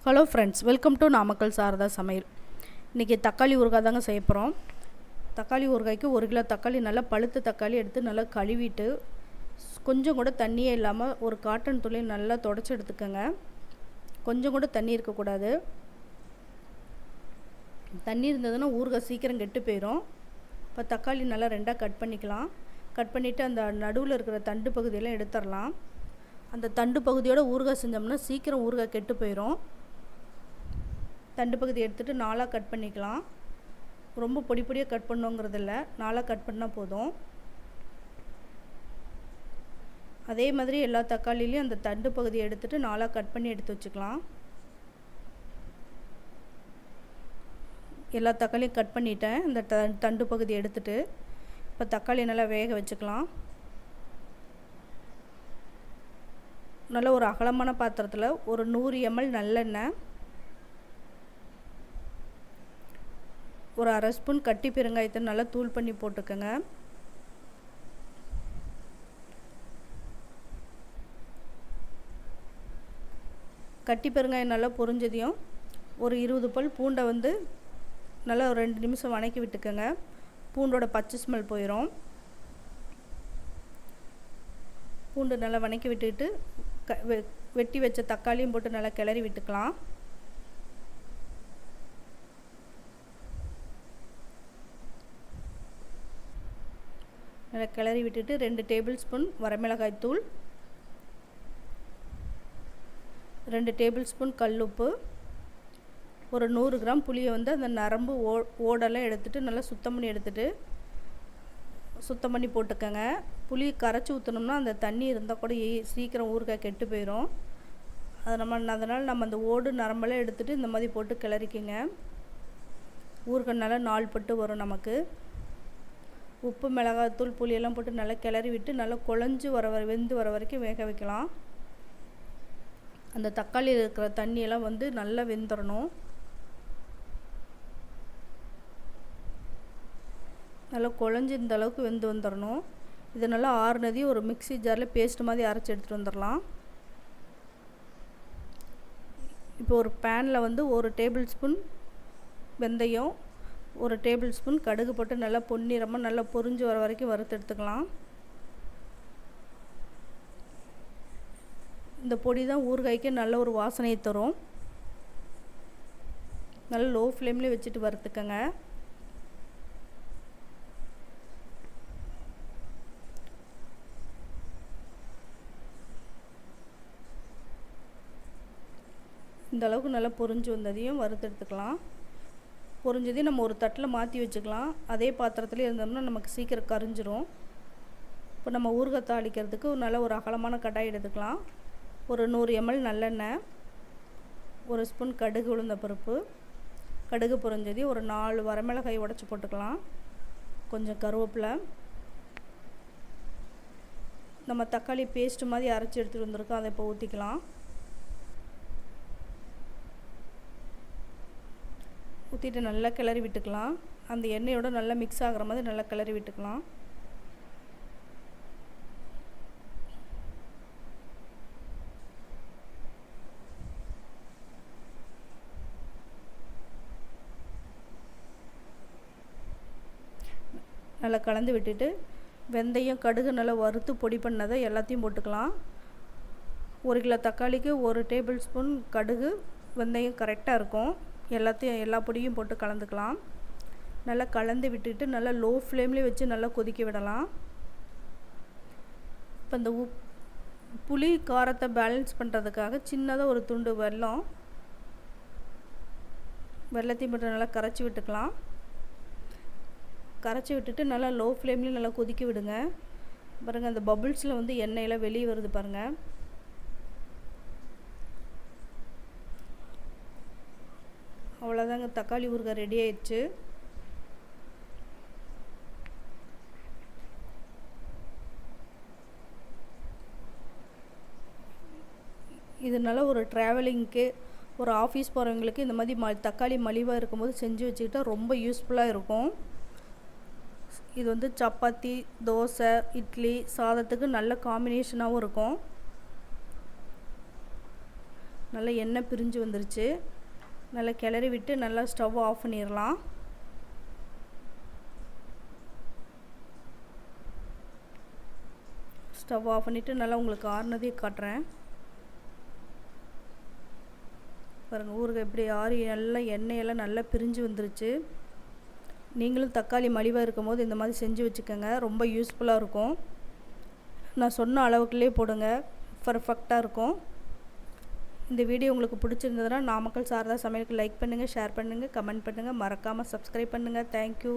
Hello friends, welcome to Namakkal Sarada சமையல். இன்றைக்கி தக்காளி ஊறுகாய் தாங்க செய்ய போகிறோம். தக்காளி ஊறுகாய்க்கு 1 கிலோ தக்காளி நல்லா பழுத்த தக்காளி எடுத்து நல்லா கழுவிட்டு கொஞ்சம் கூட தண்ணியே இல்லாமல் ஒரு காட்டன் துணி நல்லா தொடச்சி எடுத்துக்கோங்க. கொஞ்சம் கூட தண்ணி இருக்கக்கூடாது. தண்ணி இருந்ததுன்னா ஊறுகாய் சீக்கிரம் கெட்டு போயிடும். இப்போ தக்காளி நல்லா 2ஆக கட் பண்ணிக்கலாம். கட் பண்ணிவிட்டு அந்த நடுவில் இருக்கிற தண்டு பகுதியெல்லாம் எடுத்துடலாம். அந்த தண்டு பகுதியோட ஊறுகாய் செஞ்சோம்னா சீக்கிரம் ஊறுகாய் கெட்டு போயிடும். தண்டு பகுதி எடுத்துகிட்டு 4ஆக கட் பண்ணிக்கலாம். ரொம்ப பொடி பொடியாக கட் பண்ணுங்கிறது இல்லை, 4ஆக கட் பண்ணால் போதும். அதே மாதிரி எல்லா தக்காளிலையும் அந்த தண்டு பகுதியை எடுத்துகிட்டு 4ஆக கட் பண்ணி எடுத்து வச்சுக்கலாம். எல்லா தக்காளியும் கட் பண்ணிட்டேன். இந்த தண்டு பகுதி எடுத்துகிட்டு இப்போ தக்காளி நல்லா வேக வச்சுக்கலாம். நல்ல ஒரு அகலமான பாத்திரத்தில் ஒரு 100 ml நல்லெண்ணெய், ஒரு 1/2 ஸ்பூன் கட்டி பெருங்காயத்தை நல்லா தூள் பண்ணி போட்டுக்கோங்க. கட்டி பெருங்காயம் நல்லா பொரிஞ்சதையும் ஒரு 20 பல் பூண்டை நல்லா ஒரு 2 நிமிஷம் வணக்கி விட்டுக்கோங்க. பூண்டோட பச்சை ஸ்மெல் போயிடும். பூண்டு நல்லா வணக்கி விட்டுட்டு வெட்டி வச்ச தக்காளியும் போட்டு நல்லா கிளறி விட்டுக்கலாம். நல்லா கிளறி விட்டுட்டு 2 டேபிள் ஸ்பூன் வரமிளகாய் தூள், 2 டேபிள் ஸ்பூன் கல்லுப்பு, ஒரு 100 கிராம் புளியை அந்த நரம்பு ஓடெல்லாம் எடுத்துகிட்டு நல்லா சுத்தம் பண்ணி போட்டுக்கோங்க. புளி கரைச்சி ஊற்றணும்னா அந்த தண்ணி இருந்தால் கூட சீக்கிரம் ஊறுகாய் கெட்டு போயிடும். அதனால் நம்ம அந்த ஓடு நரம்பெல்லாம் எடுத்துகிட்டு இந்த மாதிரி போட்டு கிளறிக்கிங்க. ஊறுகாய் நல்லா 4 பட்டு வரும் நமக்கு. உப்பு, மிளகாய்த்தூள், புளியெல்லாம் போட்டு நல்லா கிளறி விட்டு நல்லா குழஞ்சி வெந்து வர வரைக்கும் வேக வைக்கலாம். அந்த தக்காளியில் இருக்கிற தண்ணியெல்லாம் நல்லா வெந்துடணும். நல்லா குழஞ்சி இந்த அளவுக்கு வெந்து வந்துடணும். இது நல்லா ஆறுனதையும் ஒரு மிக்ஸி ஜாரில் பேஸ்ட் மாதிரி அரைச்சி எடுத்துகிட்டு வந்துடலாம். இப்போ ஒரு பேனில் 1 டேபிள் ஸ்பூன் வெந்தயம், 1 டேபிள் ஸ்பூன் கடுகு போட்டு நல்லா பொன்னிறமாக நல்லா பொரிஞ்சு வர வரைக்கும் வறுத்து எடுத்துக்கலாம். இந்த பொடி தான் ஊறுகாய்க்கு நல்ல ஒரு வாசனையை தரும். நல்லா லோ ஃப்ளேம்லேயே வச்சுட்டு வறுத்துக்கங்க. இந்த அளவுக்கு நல்லா பொரிஞ்சு வந்ததையும் வறுத்து எடுத்துக்கலாம். பொரிஞ்சதையும் நம்ம ஒரு தட்டில் மாற்றி வச்சுக்கலாம். அதே பாத்திரத்தில் இருந்தோம்னா நமக்கு சீக்கிரம் கரிஞ்சிரும். இப்போ நம்ம ஊறுகாய் தாளிக்கிறதுக்கு நல்ல ஒரு அகலமான கடாய் எடுத்துக்கலாம். ஒரு 100 ml நல்லெண்ணெய், 1 ஸ்பூன் கடுகு உளுந்த பருப்பு, கடுகு பொரிஞ்சதையும் ஒரு 4 வரமிளகாய் உடச்சி போட்டுக்கலாம். கொஞ்சம் கருவேப்பிலை, நம்ம தக்காளி பேஸ்ட்டு மாதிரி அரைச்சி எடுத்துகிட்டு வந்திருக்கோம், அதை இப்போ ஊற்றிக்கலாம். ஊற்றிட்டு நல்லா கிளறி விட்டுக்கலாம். அந்த எண்ணெயோட நல்லா மிக்ஸ் ஆகிற மாதிரி நல்லா கிளறி விட்டுக்கலாம். நல்லா கலந்து விட்டுட்டு வெந்தயம், கடுகு நல்லா வறுத்து பொடி பண்ணதை எல்லாத்தையும் போட்டுக்கலாம். 1 கிலோ தக்காளிக்கு 1 டேபிள் ஸ்பூன் கடுகு, வெந்தயம் கரெக்டாக இருக்கும். எல்லா பொடியும் போட்டு கலந்துக்கலாம். நல்லா கலந்து விட்டுட்டு நல்லா லோ ஃப்ளேம்லேயே வச்சு நல்லா கொதிக்க விடலாம். இப்போ இந்த புளி காரத்தை பேலன்ஸ் பண்ணுறதுக்காக சின்னதாக ஒரு துண்டு வெல்லத்தையும் போட்டு நல்லா கரைச்சி விட்டுக்கலாம். கரைச்சி விட்டுட்டு நல்லா லோ ஃப்ளேம்லேயும் நல்லா கொதிக்க விடுங்க. பாருங்கள், அந்த பபுள்ஸில் எண்ணெயெல்லாம் வெளியே வருது பாருங்கள். அவ்வளோதாங்க, தக்காளி ஊறுகாய் ரெடி ஆயிடுச்சு. இதனால ஒரு ட்ராவலிங்க்கு, ஒரு ஆஃபீஸ் போகிறவங்களுக்கு இந்த மாதிரி தக்காளி மலிவாக இருக்கும்போது செஞ்சு வச்சுக்கிட்டா ரொம்ப யூஸ்ஃபுல்லாக இருக்கும். இது சப்பாத்தி, தோசை, இட்லி, சாதத்துக்கு நல்ல காம்பினேஷனாகவும் இருக்கும். நல்லா எண்ணெய் பிரிஞ்சு வந்துருச்சு. நல்லா கிளறி விட்டு நல்லா ஸ்டவ் ஆஃப் பண்ணிடலாம். ஸ்டவ் ஆஃப் பண்ணிவிட்டு நல்லா உங்களுக்கு ஆறுனதையும் காட்டுறேன். பாருங்கள், ஊறுகாய் எப்படி ஆறி நல்லா எண்ணெயெல்லாம் நல்லா பிரிஞ்சு வந்துருச்சு. நீங்களும் தக்காளி மலிவாக இருக்கும் போது இந்த மாதிரி செஞ்சு வச்சுக்கோங்க, ரொம்ப யூஸ்ஃபுல்லாக இருக்கும். நான் சொன்ன அளவுக்குள்ளே போடுங்க, பர்ஃபெக்டாக இருக்கும். இந்த வீடியோ உங்களுக்கு பிடிச்சிருந்ததுன்னா நாமக்கல் சாரதா சமையலுக்கு லைக் பண்ணுங்கள், ஷேர் பண்ணுங்கள், கமெண்ட் பண்ணுங்கள், மறக்காமல் சப்ஸ்கிரைப் பண்ணுங்கள். தேங்க்யூ.